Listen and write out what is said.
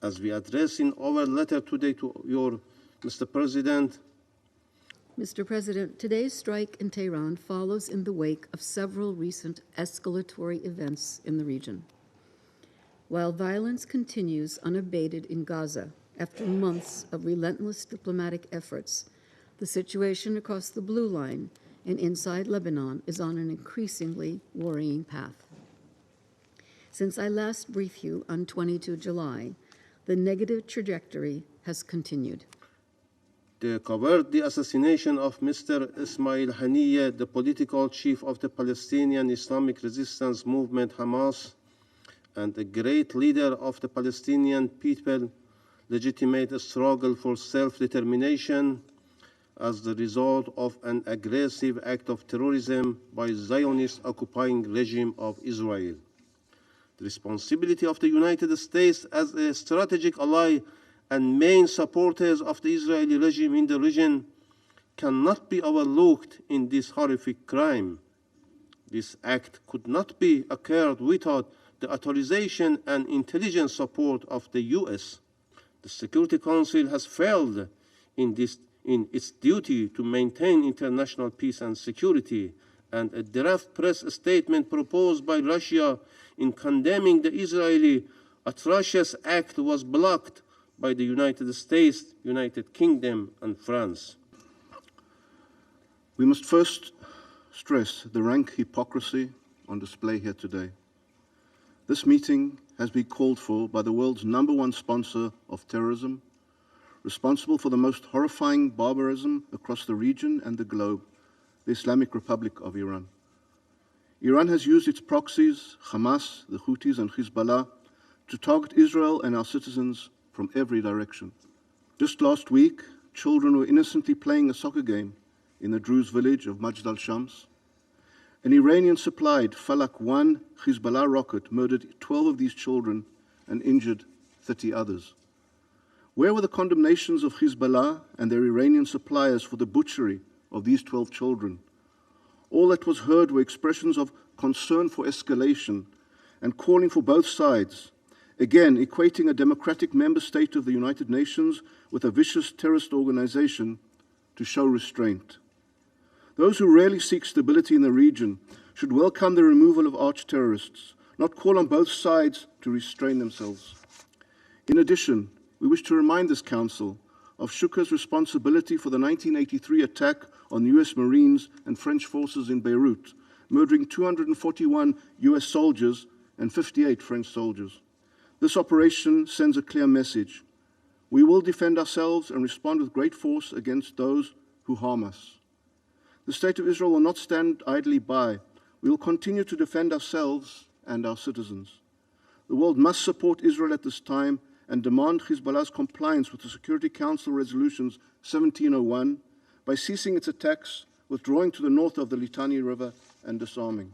As we address in our letter today to your Mr. President. Mr. President, today's strike in Tehran follows in the wake of several recent escalatory events in the region. While violence continues unabated in Gaza after months of relentless diplomatic efforts, the situation across the Blue Line and inside Lebanon is on an increasingly worrying path. Since I last briefed you on 22 July, the negative trajectory has continued. They covered the assassination of Mr. Ismail Haniyeh, the political chief of the Palestinian Islamic Resistance Movement Hamas, and a great leader of the Palestinian people, legitimate struggle for self-determination as the result of an aggressive act of terrorism by the Zionist occupying regime of Israel. The responsibility of the United States as a strategic ally and main supporters of the Israeli regime in the region cannot be overlooked in this horrific crime. This act could not be occurred without the authorization and intelligence support of the U.S. The Security Council has failed in its duty to maintain international peace and security, and a draft press statement proposed by Russia in condemning the Israeli atrocious act was blocked by the United States, United Kingdom, and France. We must first stress the rank hypocrisy on display here today. This meeting has been called for by the world's #1 sponsor of terrorism, responsible for the most horrifying barbarism across the region and the globe, the Islamic Republic of Iran. Iran has used its proxies, Hamas, the Houthis, and Hezbollah, to target Israel and our citizens from every direction. Just last week, children were innocently playing a soccer game in the Druze village of Majd al-Shams. An Iranian-supplied Falak 1 Hezbollah rocket murdered 12 of these children and injured 30 others. Where were the condemnations of Hezbollah and their Iranian suppliers for the butchery of these 12 children? All that was heard were expressions of concern for escalation and calling for both sides, again equating a democratic member state of the United Nations with a vicious terrorist organization to show restraint. Those who really seek stability in the region should welcome the removal of arch-terrorists, not call on both sides to restrain themselves. In addition, we wish to remind this Council of Shukha's responsibility for the 1983 attack on US Marines and French forces in Beirut, murdering 241 US soldiers and 58 French soldiers. This operation sends a clear message. We will defend ourselves and respond with great force against those who harm us. The State of Israel will not stand idly by. We will continue to defend ourselves and our citizens. The world must support Israel at this time and demand Hezbollah's compliance with the Security Council Resolutions 1701 by ceasing its attacks, withdrawing to the north of the Litani River, and disarming.